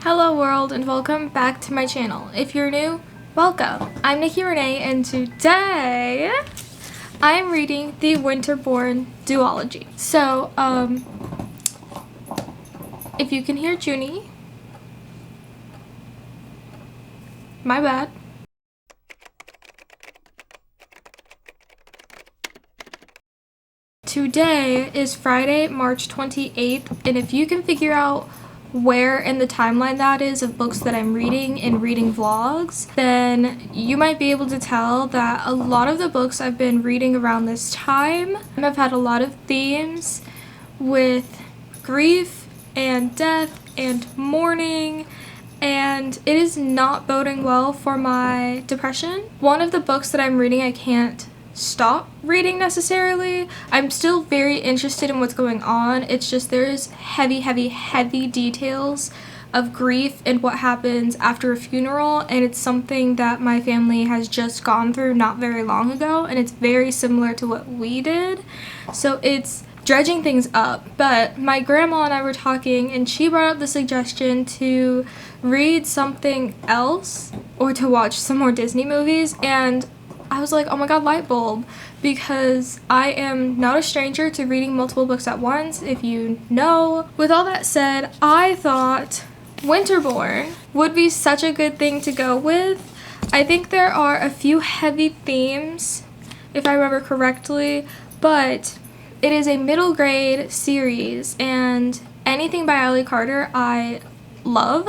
Hello world and welcome back to my channel. If you're new, welcome. I'm nikkirenae and today I'm reading the Winterborne duology. So, if you can hear Junie, my bad. Today is Friday, March 28th, and if you can figure out where in the timeline that is of books that I'm reading and reading vlogs, then you might be able to tell that a lot of the books I've been reading around this time have had a lot of themes with grief and death and mourning, and it is not boding well for my depression. One of the books that I'm reading I can't stop reading necessarily. I'm still very interested in what's going on. It's just there's heavy details of grief and what happens after a funeral, and it's something that my family has just gone through not very long ago, and it's very similar to what we did. So it's dredging things up. But my grandma and I were talking and she brought up the suggestion to read something else or to watch some more Disney movies, and I was like, oh my god, light bulb, because I am not a stranger to reading multiple books at once, if you know. With all that said, I thought Winterborne would be such a good thing to go with. I think there are a few heavy themes, if I remember correctly, but it is a middle grade series, and anything by Ali Carter I love.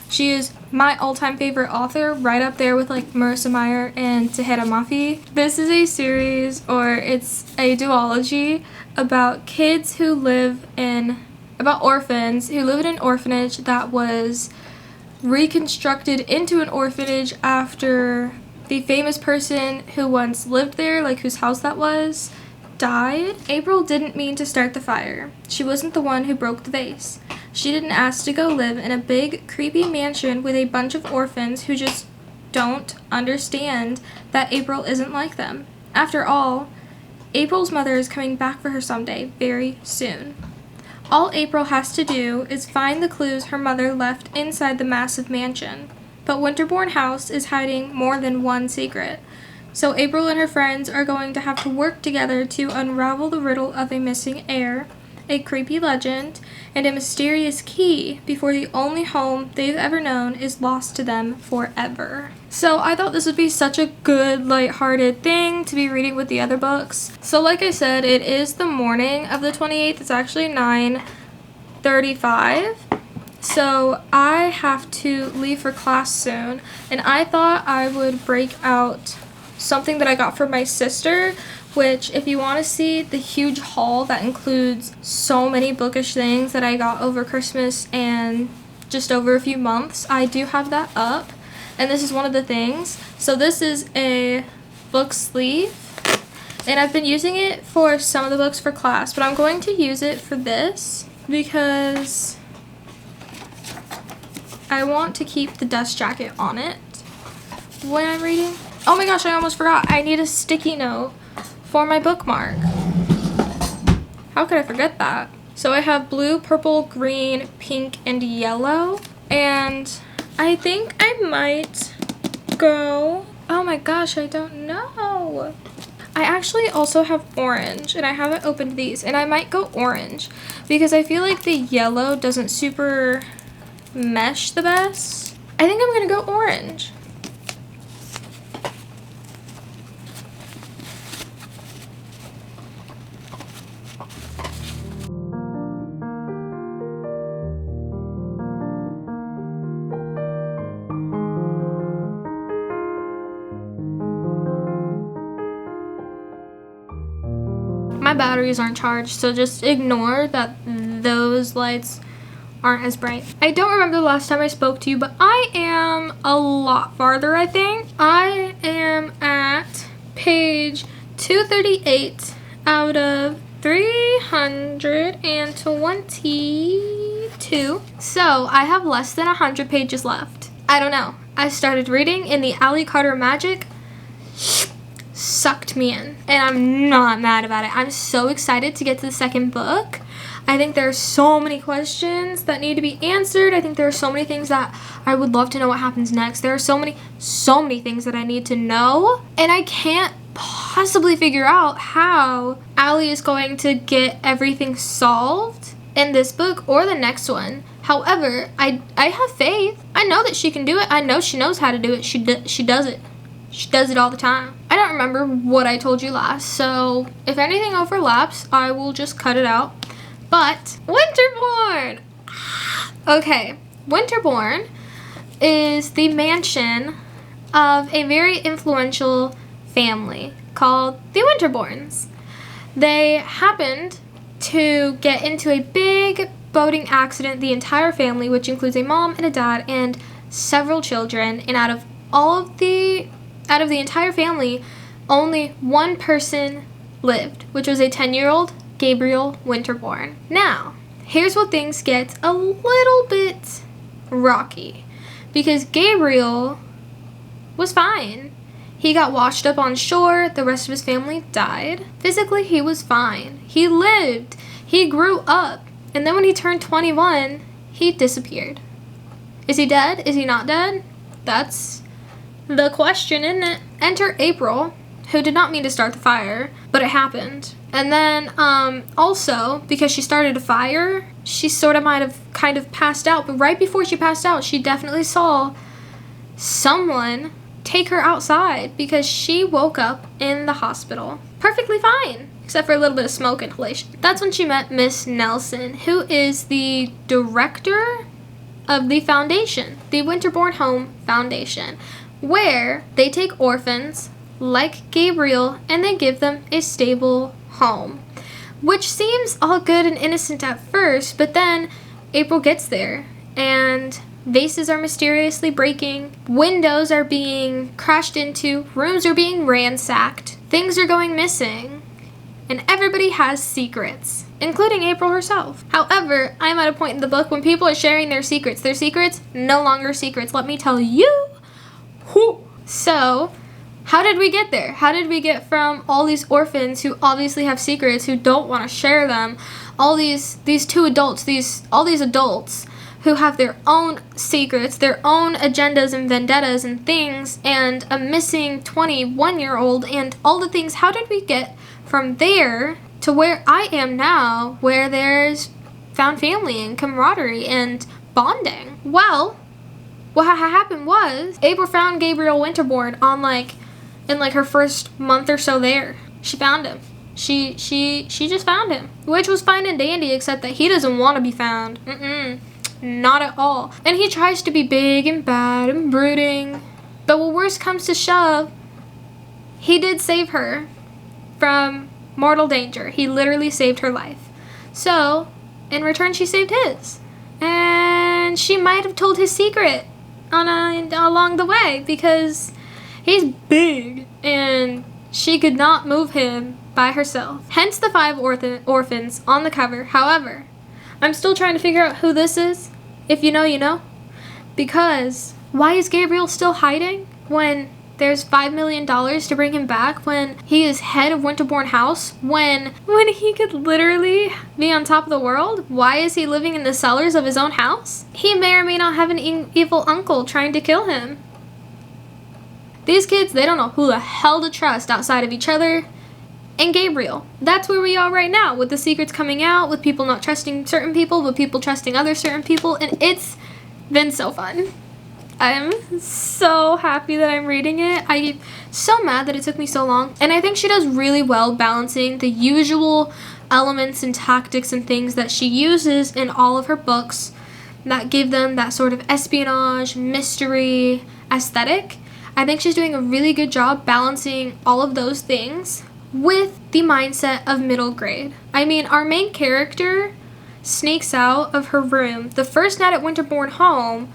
She is my all-time favorite author, right up there with like Marissa Meyer and Mafi. This is a series, or it's a duology about kids who live in, about orphans who live in an orphanage that was reconstructed into an orphanage after the famous person who once lived there, like whose house that was, died. April didn't mean to start the fire. She wasn't the one who broke the vase. She didn't ask to go live in a big, creepy mansion with a bunch of orphans who just don't understand that April isn't like them. After all, April's mother is coming back for her someday, very soon. All April has to do is find the clues her mother left inside the massive mansion. But Winterborne House is hiding more than one secret. So April and her friends are going to have to work together to unravel the riddle of a missing heir, a creepy legend, and a mysterious key before the only home they've ever known is lost to them forever. So I thought this would be such a good, lighthearted thing to be reading with the other books. So like I said, it is the morning of the 28th. It's actually 9:35. So I have to leave for class soon, and I thought I would break out something that I got from my sister, which if you want to see the huge haul that includes so many bookish things that I got over Christmas and just over a few months, I do have that up, and this is one of the things. So this is a book sleeve, and I've been using it for some of the books for class, but I'm going to use it for this because I want to keep the dust jacket on it when I'm reading. Oh my gosh, I almost forgot. I need a sticky note for my bookmark. How could I forget that? So I have blue, purple, green, pink, and yellow. And I think I might go... Oh my gosh, I don't know. I actually also have orange, and I haven't opened these. And I might go orange because I feel like the yellow doesn't super mesh the best. I think I'm gonna go orange. My batteries aren't charged, so just ignore that those lights aren't as bright. I don't remember the last time I spoke to you, but I am a lot farther, I think. I am at page 238 out of 322. So I have less than 100 pages left. I don't know. I started reading in the Ali Carter magic sucked me in, and I'm not mad about it. I'm so excited to get to the second book. I think there are so many questions that need to be answered. I think there are so many things that I would love to know what happens next. There are so many things that I need to know, and I can't possibly figure out how Allie is going to get everything solved in this book or the next one. However, I have faith. I know that she can do it. I know she knows how to do it. She does it. She does it all the time. I don't remember what I told you last, so if anything overlaps, I will just cut it out. But Winterborne! Okay, Winterborne is the mansion of a very influential family called the Winterbornes. They happened to get into a big boating accident, the entire family, which includes a mom and a dad and several children, and out of the entire family, only one person lived, which was a 10-year-old Gabriel Winterborne. Now, here's where things get a little bit rocky, because Gabriel was fine. He got washed up on shore. The rest of his family died. Physically, he was fine. He lived. He grew up. And then when he turned 21, he disappeared. Is he dead? Is he not dead? That's the question, isn't it? Enter April, who did not mean to start the fire, but it happened. And then also, because she started a fire, she sort of might have kind of passed out. But right before she passed out, she definitely saw someone take her outside, because she woke up in the hospital perfectly fine, except for a little bit of smoke inhalation. That's when she met Miss Nelson, who is the director of the foundation, the Winterborne Home Foundation, where they take orphans like Gabriel and they give them a stable home, which seems all good and innocent at first, but then April gets there and vases are mysteriously breaking, windows are being crashed into, rooms are being ransacked, things are going missing, and everybody has secrets, including April herself. However, I'm at a point in the book when people are sharing their secrets no longer secrets, let me tell you. So, how did we get there? How did we get from all these orphans who obviously have secrets, who don't want to share them, all these adults who have their own secrets, their own agendas and vendettas and things, and a missing 21-year-old and all the things? How did we get from there to where I am now, where there's found family and camaraderie and bonding? Well, what happened was April found Gabriel Winterborne in her first month or so there. She found him. She just found him, which was fine and dandy, except that he doesn't want to be found. Not at all. And he tries to be big and bad and brooding. But when worse comes to shove, he did save her from mortal danger. He literally saved her life. So, in return, she saved his. And she might have told his secret along the way, because he's big and she could not move him by herself. Hence the 5 orphans on the cover. However, I'm still trying to figure out who this is. If you know, you know. Because why is Gabriel still hiding when there's $5 million to bring him back, when he is head of Winterborne House, when he could literally be on top of the world? Why is he living in the cellars of his own house? He may or may not have an evil uncle trying to kill him. These kids, they don't know who the hell to trust outside of each other and Gabriel. That's where we are right now, with the secrets coming out, with people not trusting certain people, with people trusting other certain people, and it's been so fun. I'm so happy that I'm reading it. I'm so mad that it took me so long, and I think she does really well balancing the usual elements and tactics and things that she uses in all of her books that give them that sort of espionage, mystery, aesthetic. I think she's doing a really good job balancing all of those things with the mindset of middle grade. I mean, our main character sneaks out of her room the first night at Winterborne Home,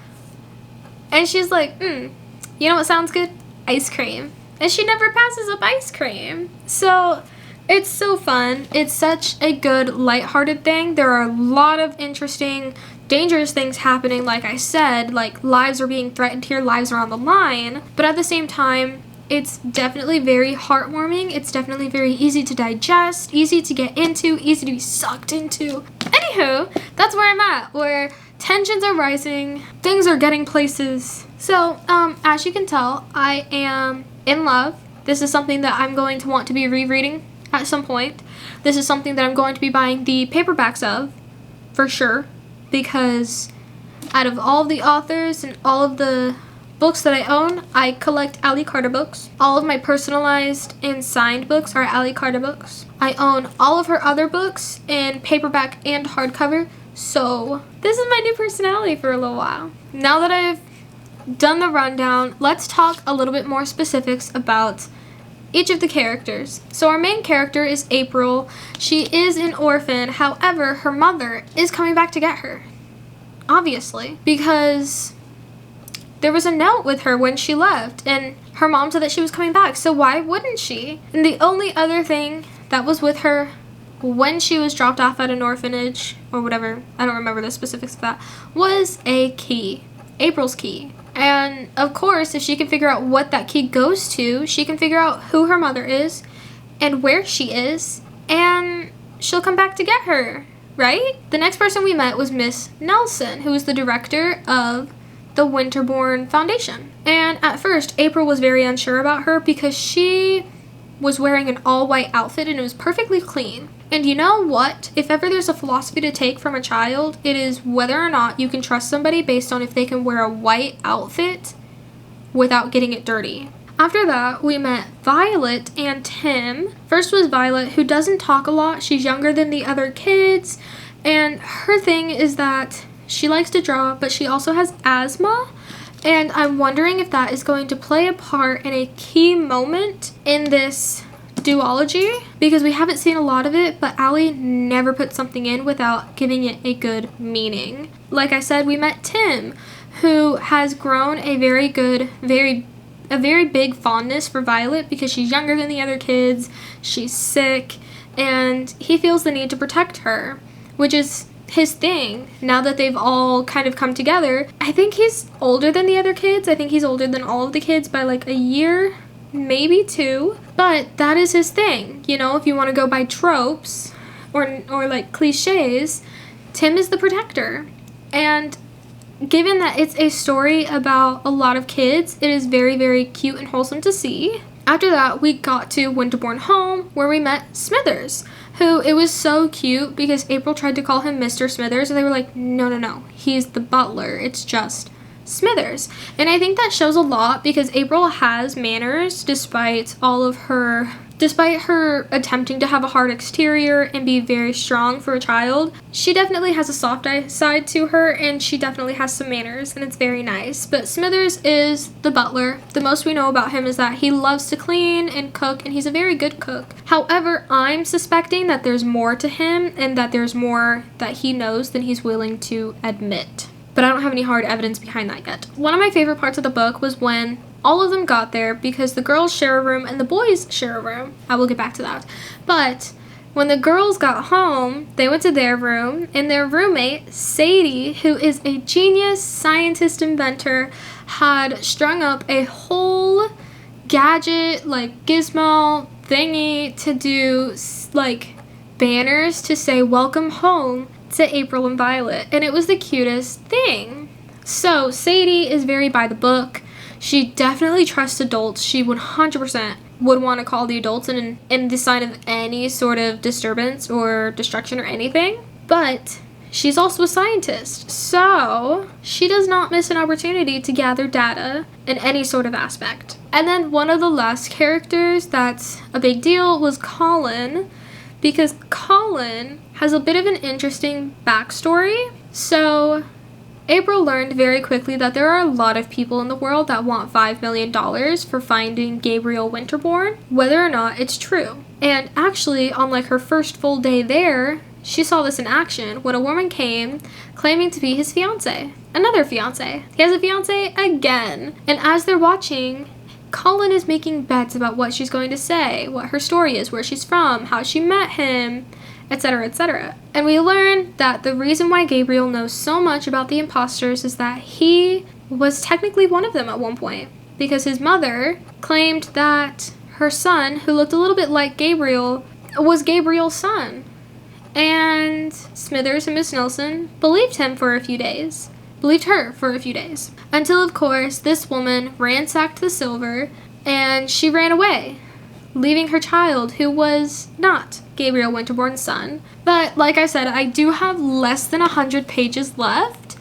and she's like, you know what sounds good? Ice cream. And she never passes up ice cream. So it's so fun. It's such a good, lighthearted thing. There are a lot of interesting, dangerous things happening, like I said, like lives are being threatened here, lives are on the line. But at the same time, it's definitely very heartwarming. It's definitely very easy to digest, easy to get into, easy to be sucked into. Anywho, that's where I'm at, where tensions are rising, things are getting places. So, as you can tell, I am in love. This is something that I'm going to want to be rereading at some point. This is something that I'm going to be buying the paperbacks of, for sure, because out of all of the authors and all of the books that I own, I collect Ali Carter books. All of my personalized and signed books are Ali Carter books. I own all of her other books in paperback and hardcover, so this is my new personality for a little while. Now that I've done the rundown, let's talk a little bit more specifics about each of the characters. So our main character is April. She is an orphan, however, her mother is coming back to get her. Obviously, because there was a note with her when she left, and her mom said that she was coming back, so why wouldn't she? And the only other thing that was with her when she was dropped off at an orphanage, or whatever, I don't remember the specifics of that, was a key. April's key. And of course, if she can figure out what that key goes to, she can figure out who her mother is and where she is, and she'll come back to get her, right? The next person we met was Miss Nelson, who was the director of the Winterborne Foundation. And at first, April was very unsure about her because she was wearing an all-white outfit and it was perfectly clean. And you know what? If ever there's a philosophy to take from a child, it is whether or not you can trust somebody based on if they can wear a white outfit without getting it dirty. After that, we met Violet and Tim. First was Violet, who doesn't talk a lot. She's younger than the other kids, and her thing is that she likes to draw, but she also has asthma, and I'm wondering if that is going to play a part in a key moment in this duology, because we haven't seen a lot of it, but Ali never puts something in without giving it a good meaning. Like I said, we met Tim, who has grown a very big fondness for Violet because she's younger than the other kids, she's sick, and he feels the need to protect her, which is his thing now that they've all kind of come together. I think he's older than the other kids. I think he's older than all of the kids by like a year, maybe 2, but that is his thing. You know, if you want to go by tropes or like cliches, Tim is the protector. And given that it's a story about a lot of kids, it is very, very cute and wholesome to see. After that, we got to Winterborne home, where we met Smithers, who, it was so cute because April tried to call him Mr. Smithers, and they were like, no, he's the butler, it's just Smithers. And I think that shows a lot because April has manners despite her attempting to have a hard exterior and be very strong for a child. She definitely has a soft side to her, and she definitely has some manners, and it's very nice. But Smithers is the butler. The most we know about him is that he loves to clean and cook, and he's a very good cook. However, I'm suspecting that there's more to him and that there's more that he knows than he's willing to admit. But I don't have any hard evidence behind that yet. One of my favorite parts of the book was when all of them got there, because the girls share a room and the boys share a room. I will get back to that. But when the girls got home, they went to their room, and their roommate, Sadie, who is a genius scientist inventor, had strung up a whole gadget, like gizmo thingy to do like banners to say welcome home to April and Violet, and it was the cutest thing. So Sadie is very by the book. She definitely trusts adults. She 100% would want to call the adults in the sign of any sort of disturbance or destruction or anything. But she's also a scientist, so she does not miss an opportunity to gather data in any sort of aspect. And then one of the last characters that's a big deal was Colin, because Colin has a bit of an interesting backstory. So April learned very quickly that there are a lot of people in the world that want $5 million for finding Gabriel Winterborne, whether or not it's true. And actually, on like her first full day there, she saw this in action when a woman came claiming to be his fiance. Another fiance. He has a fiance again. And as they're watching, Colin is making bets about what she's going to say, what her story is, where she's from, how she met him, etc., etc. And we learn that the reason why Gabriel knows so much about the imposters is that he was technically one of them at one point, because his mother claimed that her son, who looked a little bit like Gabriel, was Gabriel's son. And Smithers and Miss Nelson believed her for a few days. Until, of course, this woman ransacked the silver and she ran away, leaving her child, who was not Gabriel Winterborne's son. But like I said, I do have less than 100 pages left,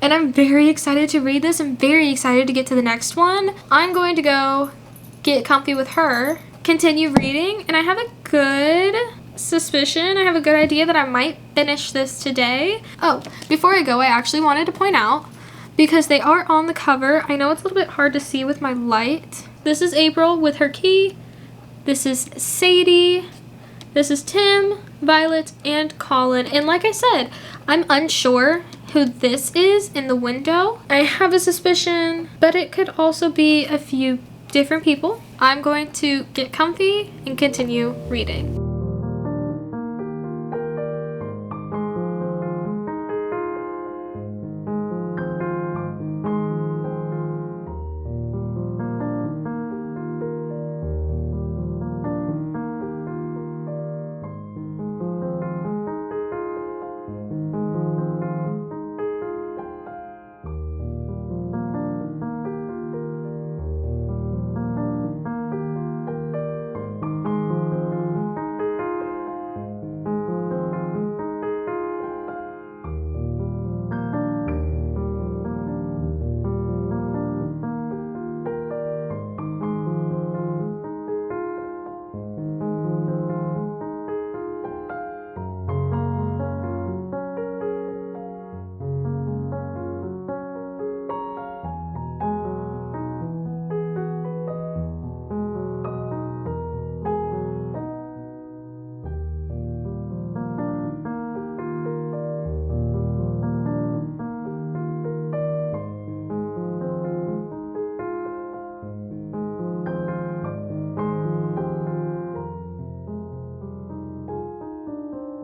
and I'm very excited to read this. I'm very excited to get to the next one. I'm going to go get comfy with her, continue reading, and I have a good suspicion, I have a good idea that I might finish this today. Oh, before I go, I actually wanted to point out, because they are on the cover, I know it's a little bit hard to see with my light. This is April with her key. This is Sadie. This is Tim, Violet, and Colin. And like I said, I'm unsure who this is in the window. I have a suspicion, but it could also be a few different people. I'm going to get comfy and continue reading.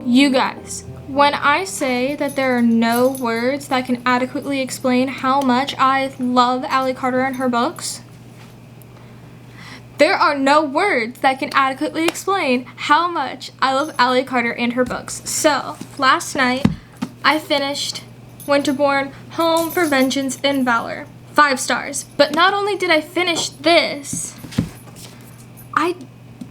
You guys, when I say that there are no words that can adequately explain how much I love Ally Carter and her books, there are no words that can adequately explain how much I love Ally Carter and her books. So, last night, I finished Winterborne, Home for Vengeance and Valor. 5 stars. But not only did I finish this, I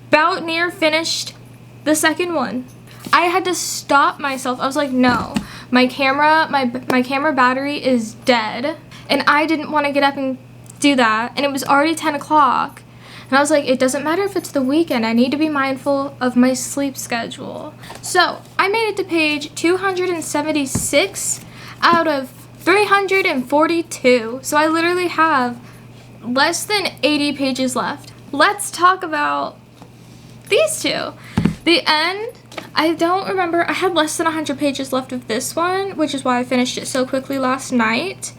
about near finished the second one. I had to stop myself. I was like, no, my camera battery is dead, and I didn't want to get up and do that, and it was already 10 o'clock, and I was like, it doesn't matter if it's the weekend, I need to be mindful of my sleep schedule. So I made it to page 276 out of 342, so I literally have less than 80 pages left. Let's talk about these two. The end, I don't remember, I had less than 100 pages left of this one, which is why I finished it so quickly last night.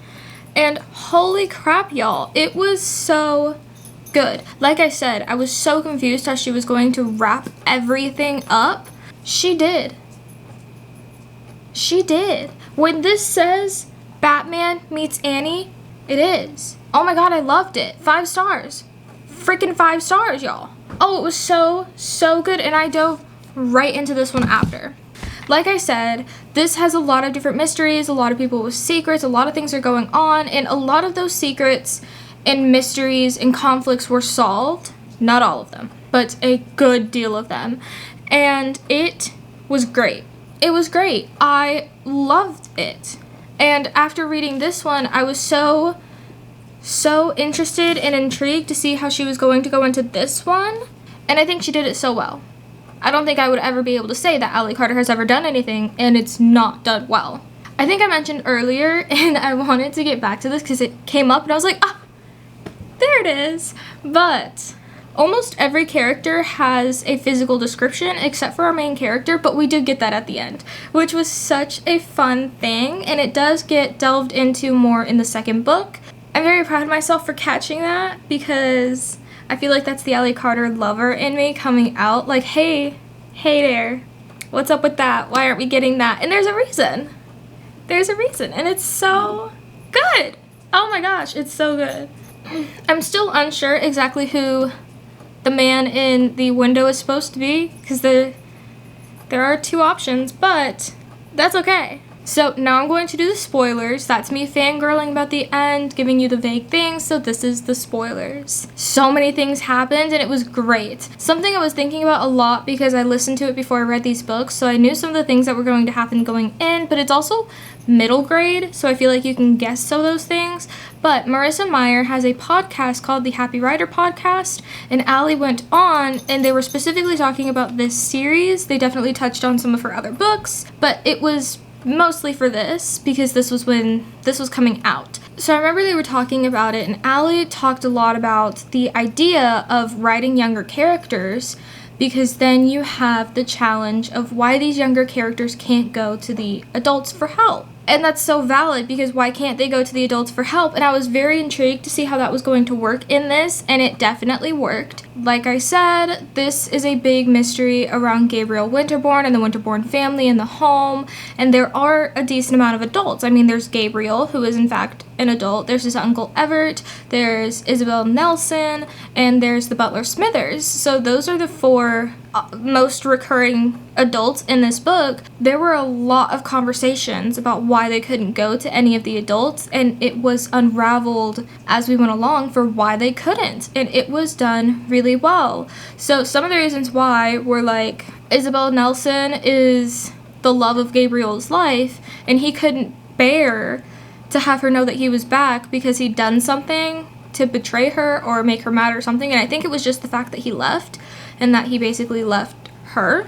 And holy crap, y'all, it was so good. Like I said, I was so confused how she was going to wrap everything up. She did. She did. When this says Batman meets Annie, it is. Oh my god, I loved it. 5 stars. Freaking 5 stars, y'all. Oh, it was so good, and I dove right into this one after. Like I said, this has a lot of different mysteries, a lot of people with secrets, a lot of things are going on, and a lot of those secrets and mysteries and conflicts were solved. Not all of them, but a good deal of them. And it was great. It was great. I loved it. And after reading this one, I was so interested and intrigued to see how she was going to go into this one, and I think she did it so well. I don't think I would ever be able to say that Ally Carter has ever done anything and it's not done well. I think I mentioned earlier, and I wanted to get back to this because it came up and I was like, ah, there it is. But almost every character has a physical description except for our main character, but we did get that at the end, which was such a fun thing, and it does get delved into more in the second book. I'm very proud of myself for catching that because I feel like that's the Ally Carter lover in me coming out, like, hey there, what's up with that? Why aren't we getting that? And there's a reason. There's a reason, and it's so good. Oh my gosh, it's so good. I'm still unsure exactly who the man in the window is supposed to be, because There are two options, but that's okay. So now I'm going to do the spoilers. That's me fangirling about the end, giving you the vague things, so this is the spoilers. So many things happened and it was great. Something I was thinking about a lot because I listened to it before I read these books, so I knew some of the things that were going to happen going in, but it's also middle grade, so I feel like you can guess some of those things. But Marissa Meyer has a podcast called the Happy Writer Podcast, and Allie went on and they were specifically talking about this series. They definitely touched on some of her other books, but it was mostly for this because this was when this was coming out. So I remember they were talking about it, and Allie talked a lot about the idea of writing younger characters, because then you have the challenge of why these younger characters can't go to the adults for help. And that's so valid, because why can't they go to the adults for help? And I was very intrigued to see how that was going to work in this, and it definitely worked. Like I said, this is a big mystery around Gabriel Winterborne and the Winterborne family and the home, and there are a decent amount of adults. I mean, there's Gabriel, who is in fact an adult, there's his uncle Everett, there's Isabel Nelson, and there's the butler Smithers. So those are the four most recurring adults in this book. There were a lot of conversations about why they couldn't go to any of the adults, and it was unraveled as we went along for why they couldn't, and it was done really well. So some of the reasons why were like, Isabel Nelson is the love of Gabriel's life, and he couldn't bear to have her know that he was back because he'd done something to betray her or make her mad or something, and I think it was just the fact that he left, and that he basically left her.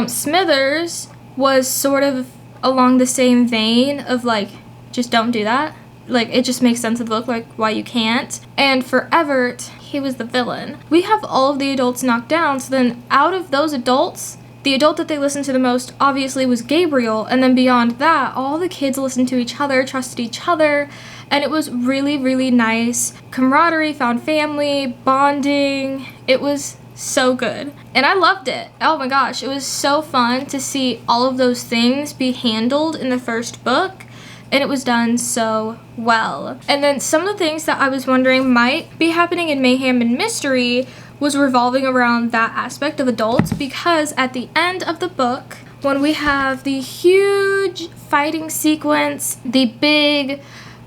Smithers was sort of along the same vein of like, just don't do that. Like, it just makes sense of the book, like, why you can't. And for Everett, he was the villain. We have all of the adults knocked down, so then out of those adults, the adult that they listened to the most obviously was Gabriel, and then beyond that, all the kids listened to each other, trusted each other, and it was really, really nice. Camaraderie, found family, bonding. It was so good. And I loved it. Oh my gosh, it was so fun to see all of those things be handled in the first book, and it was done so well. And then some of the things that I was wondering might be happening in Mayhem and Mystery was revolving around that aspect of adults, because at the end of the book, when we have the huge fighting sequence, the big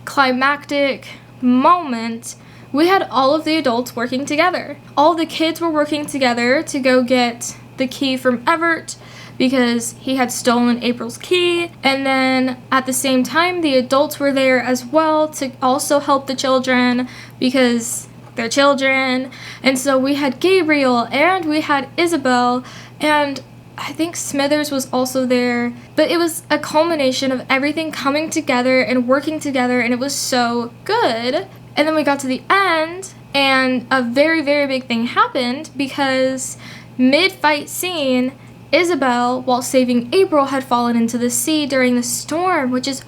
climactic moment, we had all of the adults working together. All the kids were working together to go get the key from Everett because he had stolen April's key. And then at the same time, the adults were there as well to also help the children because they're children. And so we had Gabriel and we had Isabel, and I think Smithers was also there. But it was a culmination of everything coming together and working together, and it was so good. And then we got to the end, and a very, very big thing happened, because mid-fight scene, Isabel, while saving April, had fallen into the sea during the storm, which is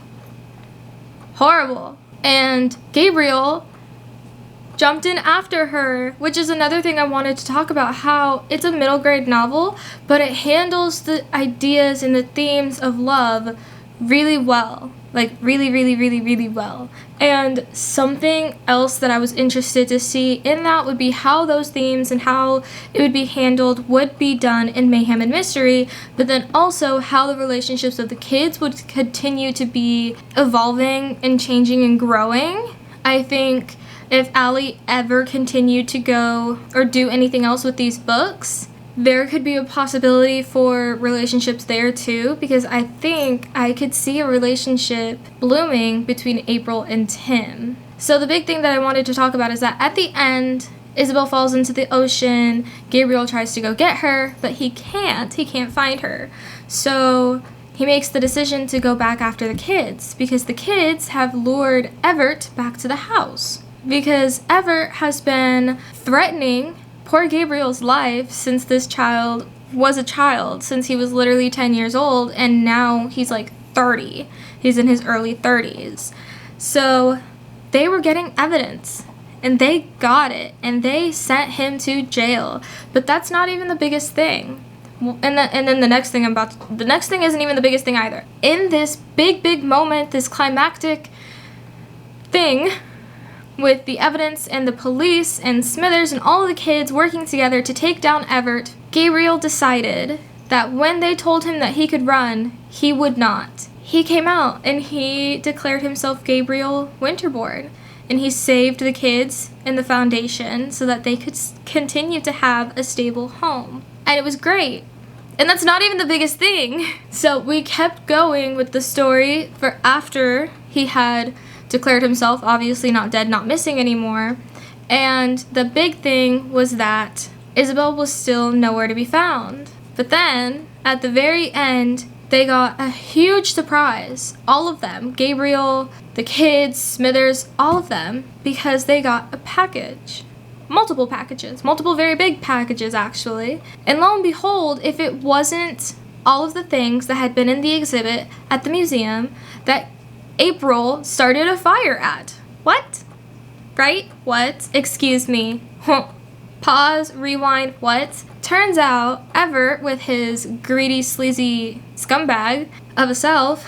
horrible. And Gabriel jumped in after her, which is another thing I wanted to talk about, how it's a middle grade novel, but it handles the ideas and the themes of love really well. Like, really, really, really, really well. And something else that I was interested to see in that would be how those themes and how it would be handled would be done in Mayhem and Mystery, but then also how the relationships of the kids would continue to be evolving and changing and growing. I think if Allie ever continued to go or do anything else with these books, there could be a possibility for relationships there too, because I think I could see a relationship blooming between April and Tim. So the big thing that I wanted to talk about is that at the end, Isabel falls into the ocean, Gabriel tries to go get her, but he can't find her. So he makes the decision to go back after the kids, because the kids have lured Everett back to the house. Because Everett has been threatening poor Gabriel's life since this child was a child, since he was literally 10 years old, and now he's like 30. He's in his early 30s. So they were getting evidence, and they got it, and they sent him to jail. But that's not even the biggest thing. And then the next thing the next thing isn't even the biggest thing either. In this big moment, this climactic thing, with the evidence and the police and Smithers and all of the kids working together to take down Everett, Gabriel decided that when they told him that he could run, he would not. He came out and he declared himself Gabriel Winterborne, and he saved the kids in the foundation so that they could continue to have a stable home. And it was great. And that's not even the biggest thing. So we kept going with the story for after he had declared himself obviously not dead, not missing anymore. And the big thing was that Isabel was still nowhere to be found. But then, at the very end, they got a huge surprise. All of them, Gabriel, the kids, Smithers, all of them, because they got a package. Multiple packages, multiple very big packages actually. And lo and behold, if it wasn't all of the things that had been in the exhibit at the museum that April started a fire at. What? Right? What? Excuse me. Pause, rewind, what? Turns out, Everett, with his greedy, sleazy scumbag of a self,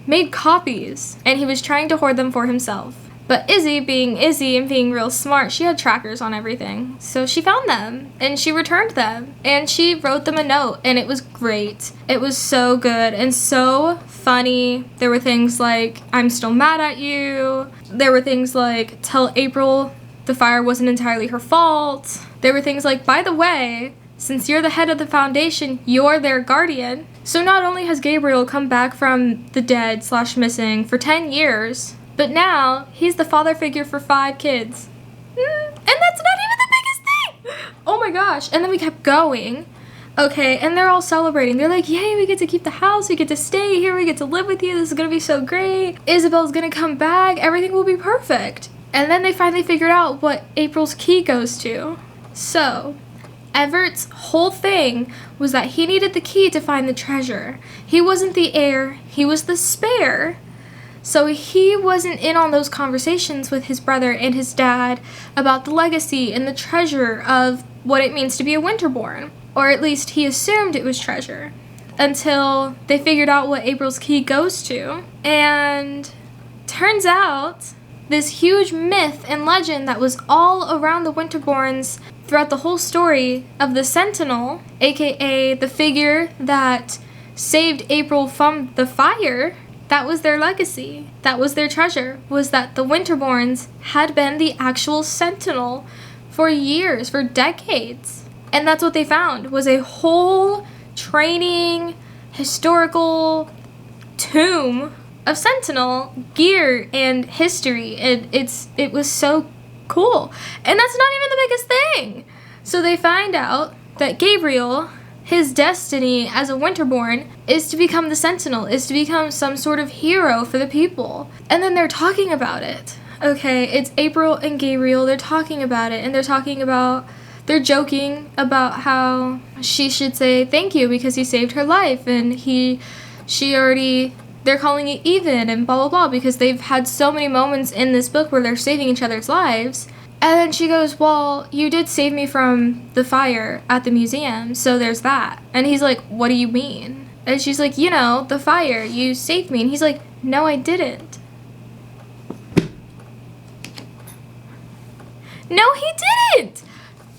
made copies, and he was trying to hoard them for himself. But Izzy, being Izzy and being real smart, she had trackers on everything. So she found them, and she returned them, and she wrote them a note, and it was great. It was so good and so funny. There were things like, I'm still mad at you. There were things like, tell April the fire wasn't entirely her fault. There were things like, by the way, since you're the head of the foundation, you're their guardian. So not only has Gabriel come back from the dead / missing for 10 years, but now he's the father figure for 5 kids. And that's not even the biggest thing! Oh my gosh. And then we kept going. Okay, and they're all celebrating. They're like, yay, we get to keep the house, we get to stay here, we get to live with you, this is gonna be so great. Isabel's gonna come back, everything will be perfect. And then they finally figured out what April's key goes to. So, Everett's whole thing was that he needed the key to find the treasure. He wasn't the heir, he was the spare. So he wasn't in on those conversations with his brother and his dad about the legacy and the treasure of what it means to be a Winterborne. Or at least he assumed it was treasure. Until they figured out what April's key goes to. And turns out, this huge myth and legend that was all around the Winterbornes throughout the whole story of the Sentinel, aka the figure that saved April from the fire, that was their legacy. That was their treasure, was that the Winterbornes had been the actual Sentinel for years, for decades. And that's what they found, was a whole training, historical tomb of Sentinel gear and history. And it was so cool. And that's not even the biggest thing. So they find out that Gabriel, his destiny as a Winterborne is to become the Sentinel, is to become some sort of hero for the people. And then they're talking about it. Okay, it's April and Gabriel, they're talking about it, and they're joking about how she should say thank you because he saved her life, and they're calling it even, and blah blah blah, because they've had so many moments in this book where they're saving each other's lives. And then she goes, well, you did save me from the fire at the museum, so there's that. And he's like, what do you mean? And she's like, you know, the fire, you saved me. And he's like, no, I didn't. No, he didn't.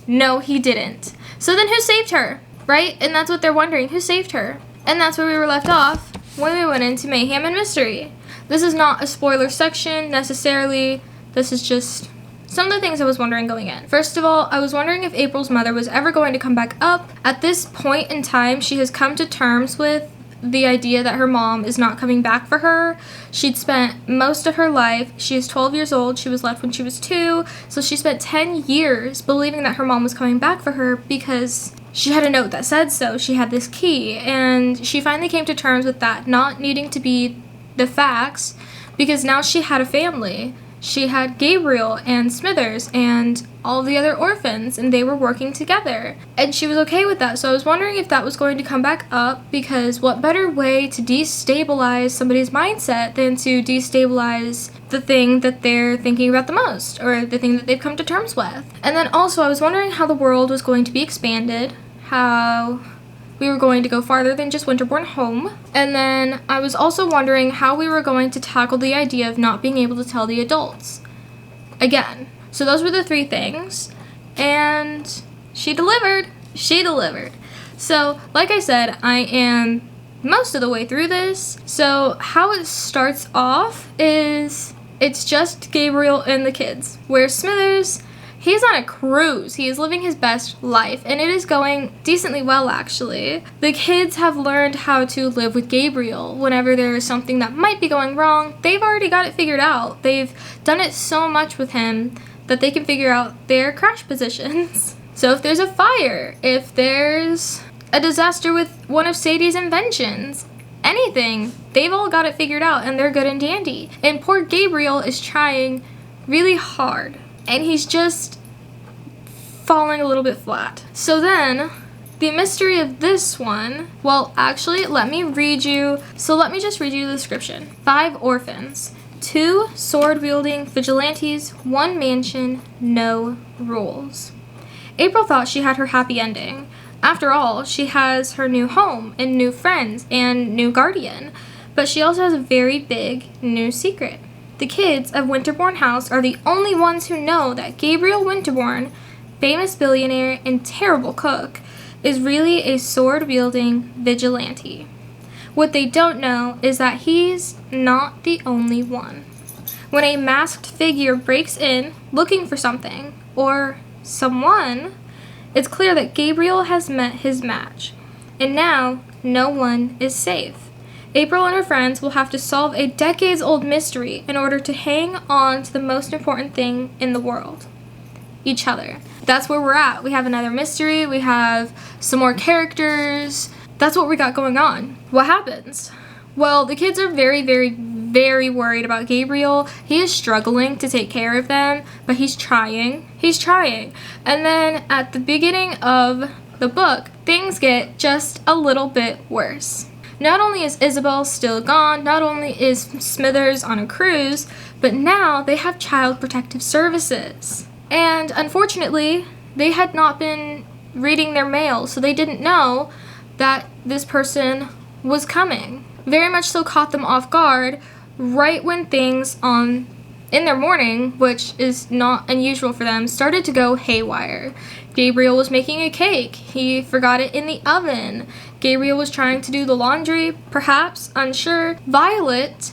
No, he didn't. So then who saved her, right? And that's what they're wondering, who saved her? And that's where we were left off when we went into Mayhem and Mystery. This is not a spoiler section necessarily. This is just some of the things I was wondering going in. First of all, I was wondering if April's mother was ever going to come back up. At this point in time, she has come to terms with the idea that her mom is not coming back for her. She'd spent most of her life, she is 12 years old, she was left when she was 2, so she spent 10 years believing that her mom was coming back for her because she had a note that said so. She had this key, and she finally came to terms with that not needing to be the facts because now she had a family. She had Gabriel and Smithers and all the other orphans, and they were working together. And she was okay with that. So I was wondering if that was going to come back up, because what better way to destabilize somebody's mindset than to destabilize the thing that they're thinking about the most, or the thing that they've come to terms with. And then also I was wondering how the world was going to be expanded, how we were going to go farther than just Winterborne home. And then I was also wondering how we were going to tackle the idea of not being able to tell the adults. Again. So those were the 3 things. And she delivered. She delivered. So, like I said, I am most of the way through this. So, how it starts off is it's just Gabriel and the kids, where Smithers, he's on a cruise. He is living his best life, and it is going decently well, actually. The kids have learned how to live with Gabriel. Whenever there is something that might be going wrong, they've already got it figured out. They've done it so much with him that they can figure out their crash positions. So if there's a fire, if there's a disaster with one of Sadie's inventions, anything, they've all got it figured out, and they're good and dandy. And poor Gabriel is trying really hard, and he's just falling a little bit flat. So then, the mystery of this one, well, actually, let me just read you the description. 5 orphans, 2 sword-wielding vigilantes, 1 mansion, no rules. April thought she had her happy ending. After all, she has her new home and new friends and new guardian, but she also has a very big new secret. The kids of Winterborne House are the only ones who know that Gabriel Winterborne, famous billionaire and terrible cook, is really a sword-wielding vigilante. What they don't know is that he's not the only one. When a masked figure breaks in looking for something, or someone, it's clear that Gabriel has met his match, and now no one is safe. April and her friends will have to solve a decades-old mystery in order to hang on to the most important thing in the world, each other. That's where we're at. We have another mystery, we have some more characters. That's what we got going on. What happens? Well, the kids are very, very, very worried about Gabriel. He is struggling to take care of them, but he's trying. He's trying. And then at the beginning of the book, things get just a little bit worse. Not only is Isabel still gone, not only is Smithers on a cruise, but now they have Child Protective Services. And unfortunately, they had not been reading their mail, so they didn't know that this person was coming. Very much so caught them off guard right when things in their morning, which is not unusual for them, started to go haywire. Gabriel was making a cake. He forgot it in the oven. Gabriel was trying to do the laundry, perhaps, unsure. Violet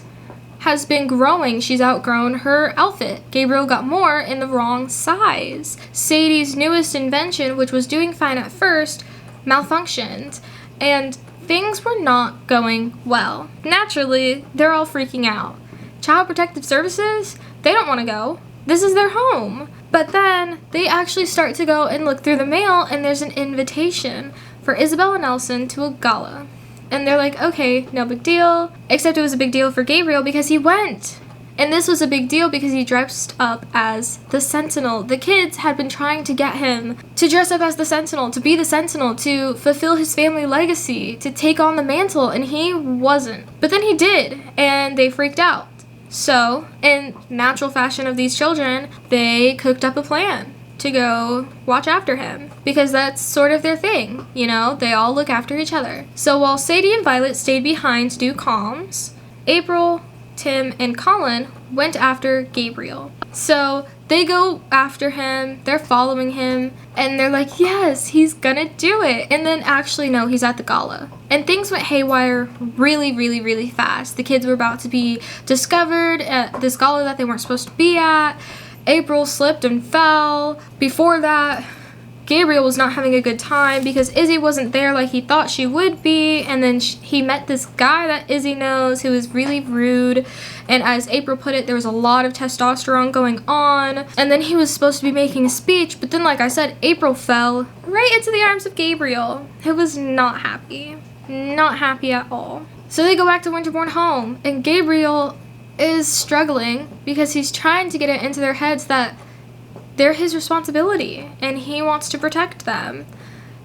has been growing. She's outgrown her outfit. Gabriel got more in the wrong size. Sadie's newest invention, which was doing fine at first, malfunctioned, and things were not going well. Naturally, they're all freaking out. Child Protective Services? They don't want to go. This is their home. But then they actually start to go and look through the mail, and there's an invitation for Isabel and Nelson to a gala. And they're like, okay, no big deal. Except it was a big deal for Gabriel because he went. And this was a big deal because he dressed up as the Sentinel. The kids had been trying to get him to dress up as the Sentinel, to be the Sentinel, to fulfill his family legacy, to take on the mantle, and he wasn't. But then he did, and they freaked out. So, in natural fashion of these children, they cooked up a plan to go watch after him, because that's sort of their thing, you know? They all look after each other. So while Sadie and Violet stayed behind to do comms, April, Tim, and Colin went after Gabriel. So they go after him, they're following him, and they're like, yes, he's gonna do it. And then actually, no, he's at the gala. And things went haywire really, really, really fast. The kids were about to be discovered at this gala that they weren't supposed to be at. April slipped and fell. Before that, Gabriel was not having a good time because Izzy wasn't there like he thought she would be, and then he met this guy that Izzy knows who was really rude, and as April put it, there was a lot of testosterone going on, and then he was supposed to be making a speech, but then, like I said, April fell right into the arms of Gabriel, who was not happy. Not happy at all. So they go back to Winterborne home, and Gabriel is struggling because he's trying to get it into their heads that they're his responsibility and he wants to protect them.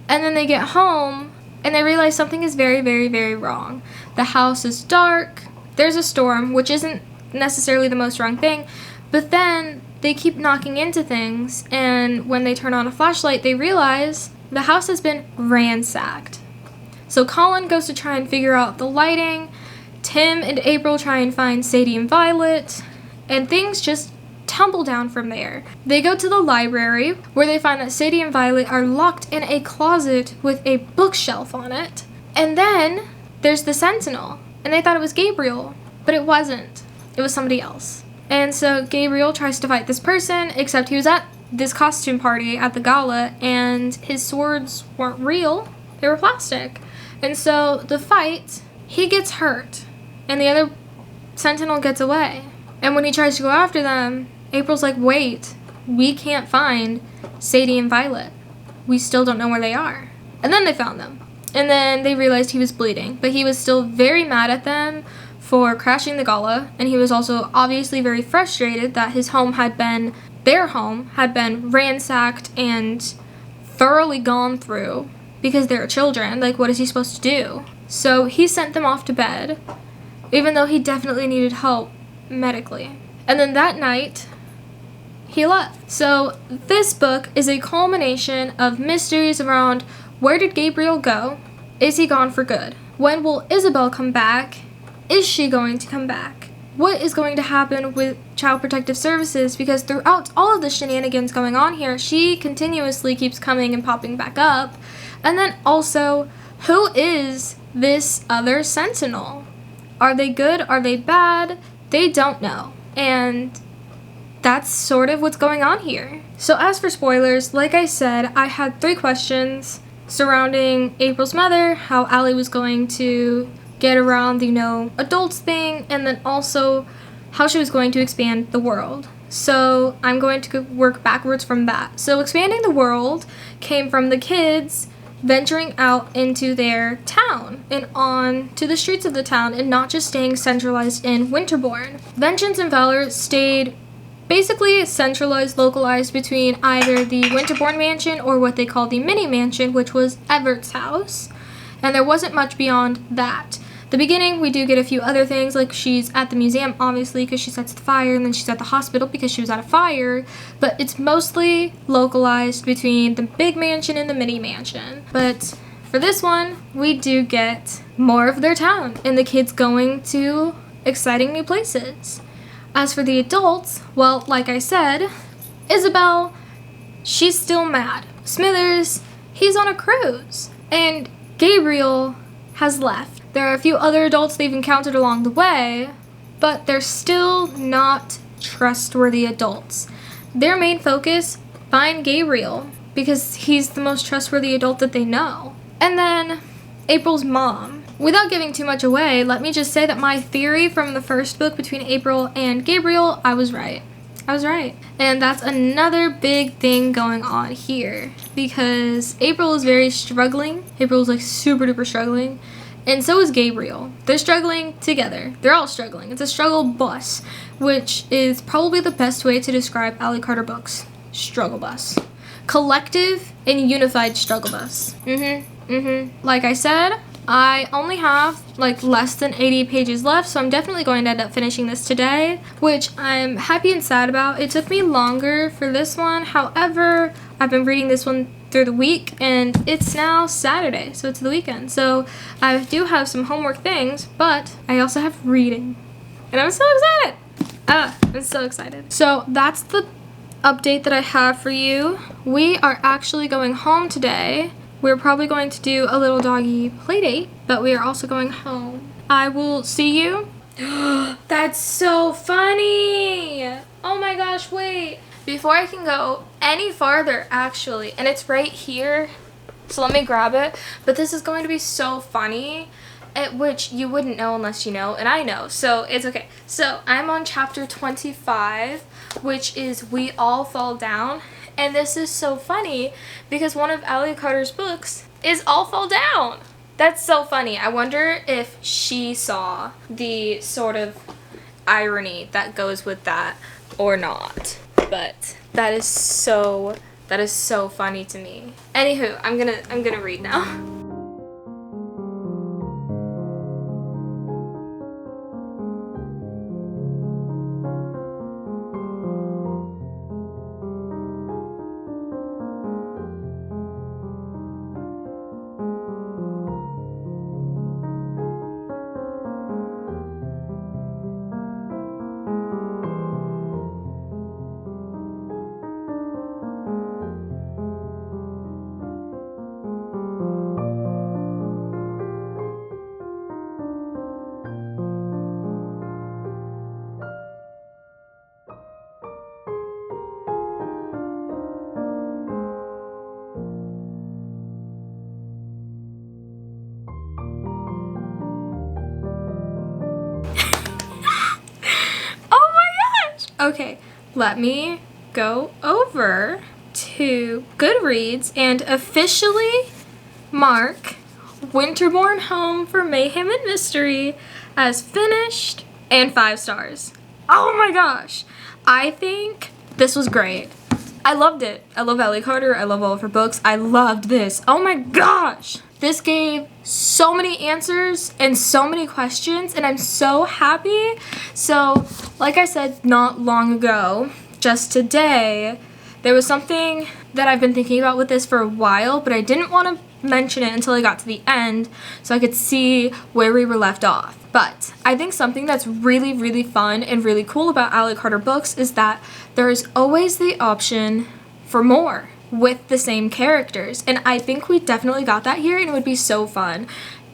And then they get home and they realize something is very, very, very wrong. The house is dark, there's a storm, which isn't necessarily the most wrong thing, but then they keep knocking into things, and when they turn on a flashlight, they realize the house has been ransacked. So Colin goes to try and figure out the lighting, Tim and April try and find Sadie and Violet, and things just tumble down from there. They go to the library, where they find that Sadie and Violet are locked in a closet with a bookshelf on it. And then there's the Sentinel, and they thought it was Gabriel, but it wasn't. It was somebody else. And so Gabriel tries to fight this person, except he was at this costume party at the gala, and his swords weren't real, they were plastic. And so the fight, he gets hurt, and the other Sentinel gets away. And when he tries to go after them, April's like, wait, we can't find Sadie and Violet. We still don't know where they are. And then they found them. And then they realized he was bleeding, but he was still very mad at them for crashing the gala, and he was also obviously very frustrated that their home had been ransacked and thoroughly gone through because they're children. Like, what is he supposed to do? So he sent them off to bed, even though he definitely needed help medically. And then that night, he left. So this book is a culmination of mysteries around where did Gabriel go? Is he gone for good? When will Isabel come back? Is she going to come back? What is going to happen with Child Protective Services? Because throughout all of the shenanigans going on here, she continuously keeps coming and popping back up. And then also, who is this other Sentinel? Are they good? Are they bad? They don't know. And that's sort of what's going on here. So as for spoilers, like I said, I had 3 questions surrounding April's mother, how Allie was going to get around the, adults thing, and then also how she was going to expand the world. So I'm going to work backwards from that. So expanding the world came from the kids venturing out into their town and on to the streets of the town and not just staying centralized in Winterborne. Vengeance and Valor stayed basically centralized, localized between either the Winterborne mansion or what they call the mini mansion, which was Everett's house. And there wasn't much beyond that. The beginning, we do get a few other things, like she's at the museum, obviously, because she sets the fire, and then she's at the hospital because she was at a fire, but it's mostly localized between the big mansion and the mini mansion. But for this one, we do get more of their town, and the kids going to exciting new places. As for the adults, well, like I said, Isabel, she's still mad. Smithers, he's on a cruise, and Gabriel has left. There are a few other adults they've encountered along the way, but they're still not trustworthy adults. Their main focus, find Gabriel, because he's the most trustworthy adult that they know. And then April's mom. Without giving too much away, let me just say that my theory from the first book between April and Gabriel, I was right. I was right. And that's another big thing going on here, because April is very struggling. April is like super duper struggling. And so is Gabriel. They're struggling together. They're all struggling. It's a struggle bus, which is probably the best way to describe Ally Carter books. Struggle bus. Collective and unified struggle bus. Like I said, I only have like less than 80 pages left, so I'm definitely going to end up finishing this today, which I'm happy and sad about. It took me longer for this one. However, I've been reading this one through the week, and it's now Saturday, so it's the weekend. So I do have some homework things, but I also have reading, and I'm so excited. I'm so excited. So that's the update that I have for you. We are actually going home today. We're probably going to do a little doggy play date, but we are also going home. I will see you. That's so funny. Oh my gosh, wait. Before I can go any farther, actually, and it's right here, so let me grab it, but this is going to be so funny, which you wouldn't know unless you know, and I know, so it's okay. So I'm on chapter 25, which is We All Fall Down, and this is so funny because one of Ally Carter's books is All Fall Down. That's so funny. I wonder if she saw the sort of irony that goes with that or not. But that is so funny to me. Anywho, I'm gonna read now. Okay, let me go over to Goodreads and officially mark Winterborne Home for Mayhem and Mystery as finished and 5 stars. Oh my gosh. I think this was great. I loved it. I love Ellie Carter. I love all of her books. I loved this. Oh my gosh. This gave so many answers and so many questions, and I'm so happy. So, like I said not long ago, just today, there was something that I've been thinking about with this for a while, but I didn't want to mention it until I got to the end so I could see where we were left off. But I think something that's really, really fun and really cool about Ellie Carter books is that there is always the option for more with the same characters. And I think we definitely got that here, and it would be so fun.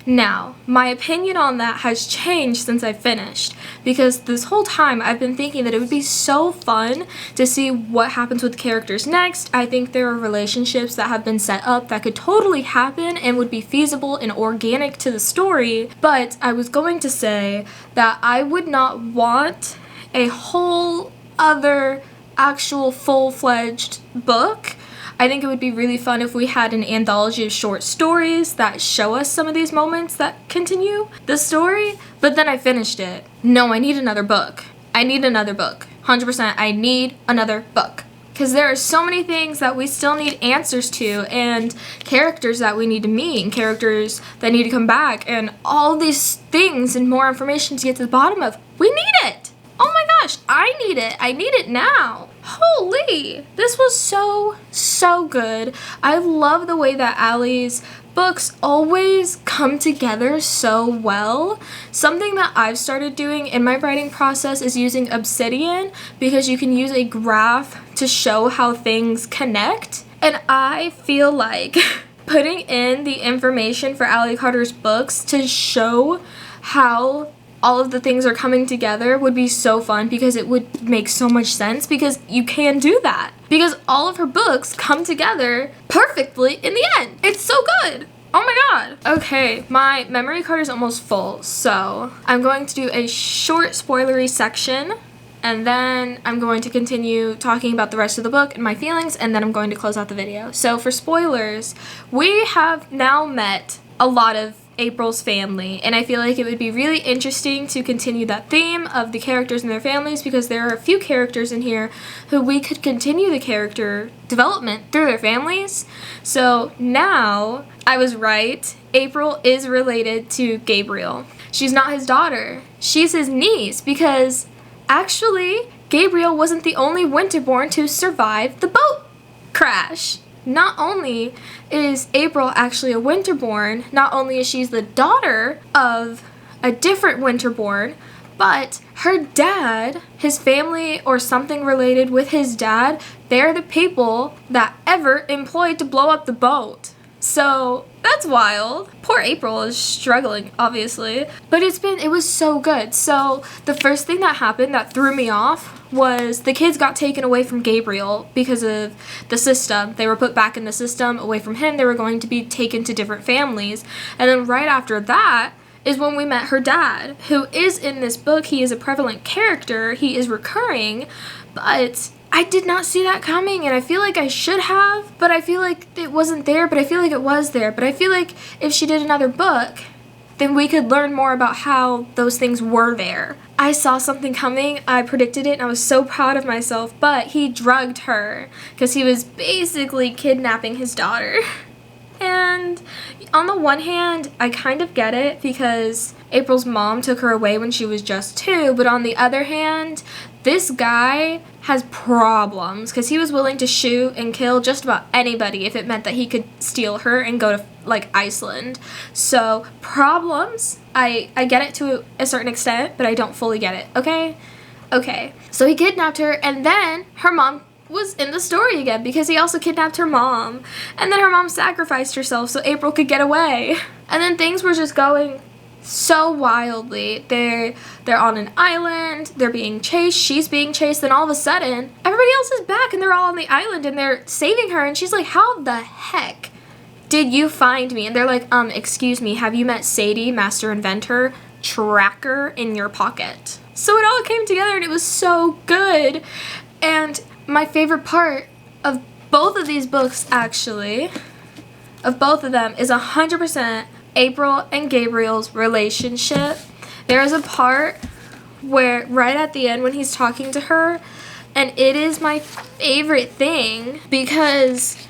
Now, my opinion on that has changed since I finished, because this whole time I've been thinking that it would be so fun to see what happens with characters next. I think there are relationships that have been set up that could totally happen and would be feasible and organic to the story, but I was going to say that I would not want a whole other actual full-fledged book. I think it would be really fun if we had an anthology of short stories that show us some of these moments that continue the story, but then I finished it. No, I need another book. I need another book. 100%, I need another book. Because there are so many things that we still need answers to, and characters that we need to meet, and characters that need to come back, and all these things and more information to get to the bottom of. We need it! Oh my gosh, I need it. I need it now. Holy, this was so good. I love the way that Allie's books always come together so well. Something that I've started doing in my writing process is using Obsidian, because you can use a graph to show how things connect. And I feel like putting in the information for Ellie Carter's books to show how all of the things are coming together would be so fun, because it would make so much sense, because you can do that. Because all of her books come together perfectly in the end. It's so good. Oh my god. Okay, my memory card is almost full, so I'm going to do a short spoilery section, and then I'm going to continue talking about the rest of the book and my feelings, and then I'm going to close out the video. So for spoilers, we have now met a lot of April's family, and I feel like it would be really interesting to continue that theme of the characters and their families, because there are a few characters in here who we could continue the character development through their families. So now, I was right, April is related to Gabriel. She's not his daughter, she's his niece, because actually Gabriel wasn't the only Winterborne to survive the boat crash. Not only is April actually a Winterborne, not only is she the daughter of a different Winterborne, but her dad, his family or something related with his dad, they're the people that Ever employed to blow up the boat. So that's wild. Poor April is struggling, obviously, but it was so good. So the first thing that happened that threw me off was the kids got taken away from Gabriel because of the system. They were put back in the system away from him. They were going to be taken to different families. And then right after that is when we met her dad, who is in this book. He is a prevalent character. He is recurring, but I did not see that coming, and I feel like I should have, but I feel like it wasn't there, but I feel like it was there. But I feel like if she did another book, then we could learn more about how those things were there. I saw something coming, I predicted it, and I was so proud of myself, but he drugged her because he was basically kidnapping his daughter. And on the one hand, I kind of get it, because April's mom took her away when she was just 2, but on the other hand, this guy has problems, because he was willing to shoot and kill just about anybody if it meant that he could steal her and go to, like, Iceland. So, problems. I get it to a certain extent, but I don't fully get it, okay? Okay. So he kidnapped her, and then her mom was in the story again, because he also kidnapped her mom. And then her mom sacrificed herself so April could get away. And then things were just going so wildly. They're on an island, they're being chased, she's being chased, then all of a sudden, everybody else is back and they're all on the island and they're saving her, and she's like, how the heck did you find me? And they're like, excuse me, have you met Sadie, Master Inventor, Tracker in your pocket? So it all came together and it was so good. And my favorite part of both of these books, actually, of both of them, is 100% April and Gabriel's relationship. There is a part where, right at the end, when he's talking to her, and it is my favorite thing, because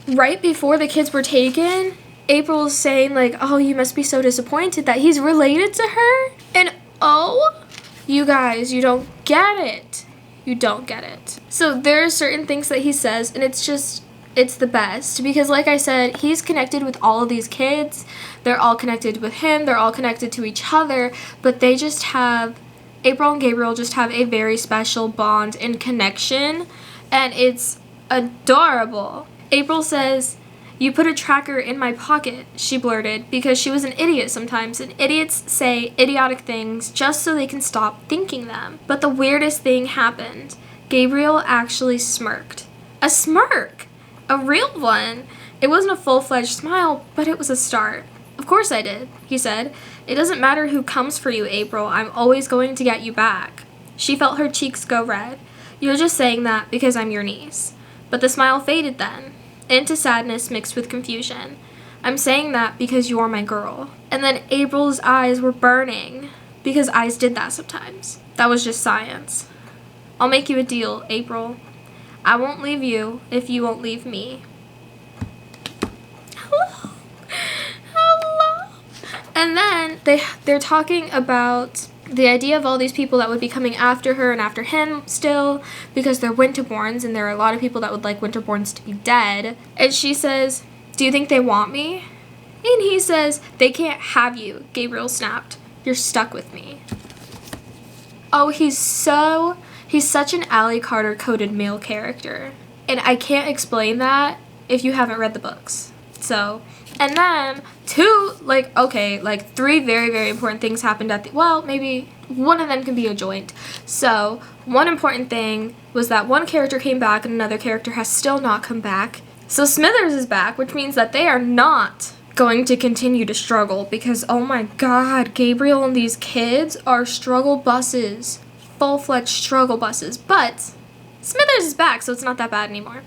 right before the kids were taken, April's saying, like, oh, you must be so disappointed that he's related to her. And oh, you guys, you don't get it. You don't get it. So there are certain things that he says, and it's the best. Because like I said, he's connected with all of these kids. They're all connected with him. They're all connected to each other. But they just have, April and Gabriel just have a very special bond and connection. And it's adorable. April says, you put a tracker in my pocket, she blurted, because she was an idiot sometimes, and idiots say idiotic things just so they can stop thinking them. But the weirdest thing happened. Gabriel actually smirked. A smirk! A real one. It wasn't a full-fledged smile, but it was a start. Of course I did, he said. It doesn't matter who comes for you, April. I'm always going to get you back. She felt her cheeks go red. You're just saying that because I'm your niece. But the smile faded then, into sadness mixed with confusion. I'm saying that because you're my girl. And then April's eyes were burning, because eyes did that sometimes. That was just science. I'll make you a deal, April. I won't leave you if you won't leave me. Hello. Hello. And then they're talking about the idea of all these people that would be coming after her and after him still, because they're Winterbornes, and there are a lot of people that would like Winterbornes to be dead. And she says, do you think they want me? And he says, they can't have you, Gabriel snapped. You're stuck with me. Oh, he's such an Ally Carter coded male character. And I can't explain that if you haven't read the books. So, and then three very, very important things happened maybe one of them can be a joint. So, one important thing was that one character came back and another character has still not come back. So Smithers is back, which means that they are not going to continue to struggle, because oh my god, Gabriel and these kids are struggle buses. Full-fledged struggle buses. But Smithers is back, so it's not that bad anymore.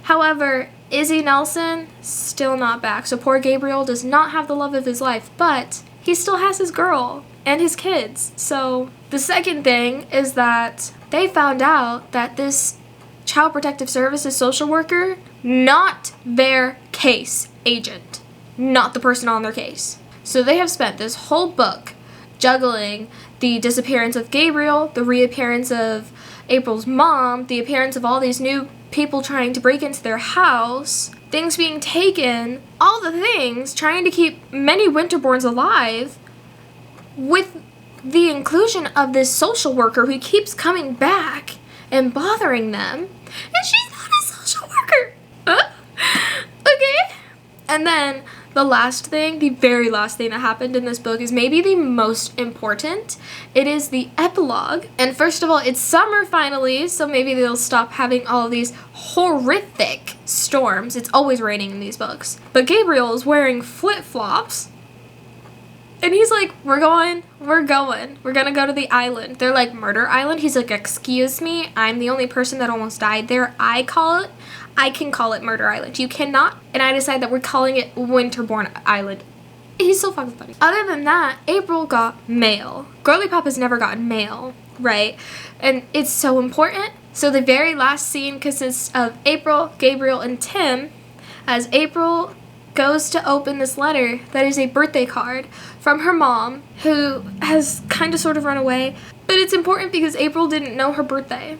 However, Izzy Nelson, still not back. So poor Gabriel does not have the love of his life, but he still has his girl and his kids. So the second thing is that they found out that this Child Protective Services social worker, not their case agent, not the person on their case. So they have spent this whole book juggling the disappearance of Gabriel, the reappearance of April's mom, the appearance of all these new people trying to break into their house, things being taken, all the things, trying to keep many Winterbornes alive, with the inclusion of this social worker who keeps coming back and bothering them, and she's not a social worker. Okay? And then the last thing, the very last thing that happened in this book is maybe the most important. It is the epilogue. And first of all, it's summer finally, so maybe they'll stop having all of these horrific storms. It's always raining in these books. But Gabriel is wearing flip-flops. And he's like, we're gonna go to the island. They're like, Murder Island? He's like, excuse me, I'm the only person that almost died there. I can call it Murder Island. You cannot. And I decide that we're calling it Winterborne Island. He's so fucking funny. Other than that, April got mail. Girly Pop has never gotten mail, right? And it's so important. So the very last scene consists of April, Gabriel, and Tim, as April goes to open this letter that is a birthday card from her mom, who has kind of sort of run away. But it's important because April didn't know her birthday.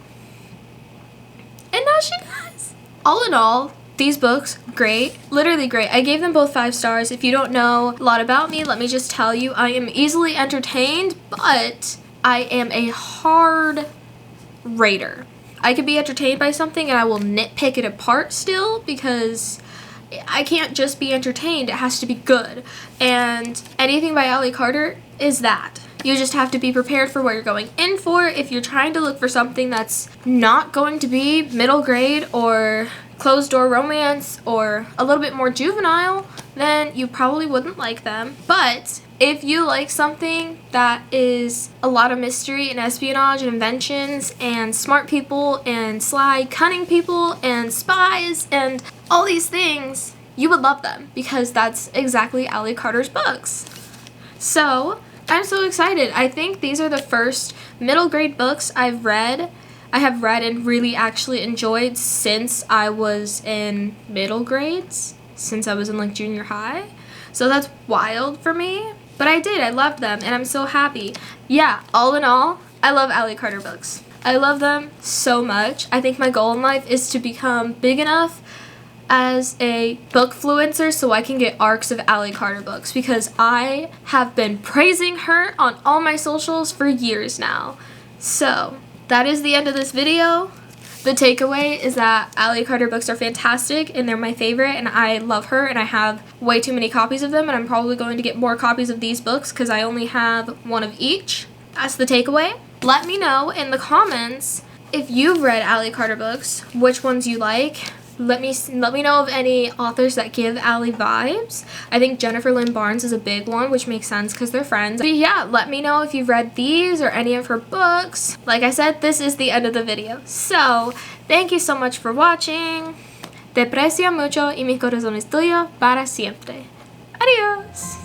And now she does. All in all, these books, great. Literally great. I gave them both 5 stars. If you don't know a lot about me, let me just tell you, I am easily entertained, but I am a hard rater. I could be entertained by something and I will nitpick it apart still, because I can't just be entertained, it has to be good. And anything by Ally Carter is that. You just have to be prepared for what you're going in for. If you're trying to look for something that's not going to be middle grade or closed door romance or a little bit more juvenile, then you probably wouldn't like them. But if you like something that is a lot of mystery and espionage and inventions and smart people and sly, cunning people and spies and all these things, you would love them, because that's exactly Ally Carter's books. So I'm so excited. I think these are the first middle grade books I have read and really actually enjoyed since I was in middle grades, since I was in like junior high. So that's wild for me. But I did. I loved them, and I'm so happy. Yeah, all in all, I love Ally Carter books. I love them so much. I think my goal in life is to become big enough as a bookfluencer so I can get arcs of Ally Carter books, because I have been praising her on all my socials for years now. So that is the end of this video. The takeaway is that Ally Carter books are fantastic and they're my favorite, and I love her, and I have way too many copies of them, and I'm probably going to get more copies of these books because I only have one of each. That's the takeaway. Let me know in the comments if you've read Ally Carter books, which ones you like. Let me know of any authors that give Ally vibes. I think Jennifer Lynn Barnes is a big one, which makes sense because they're friends. But yeah, let me know if you've read these or any of her books. Like I said, this is the end of the video. So, thank you so much for watching. Te aprecio mucho y mi corazón es tuyo para siempre. Adios!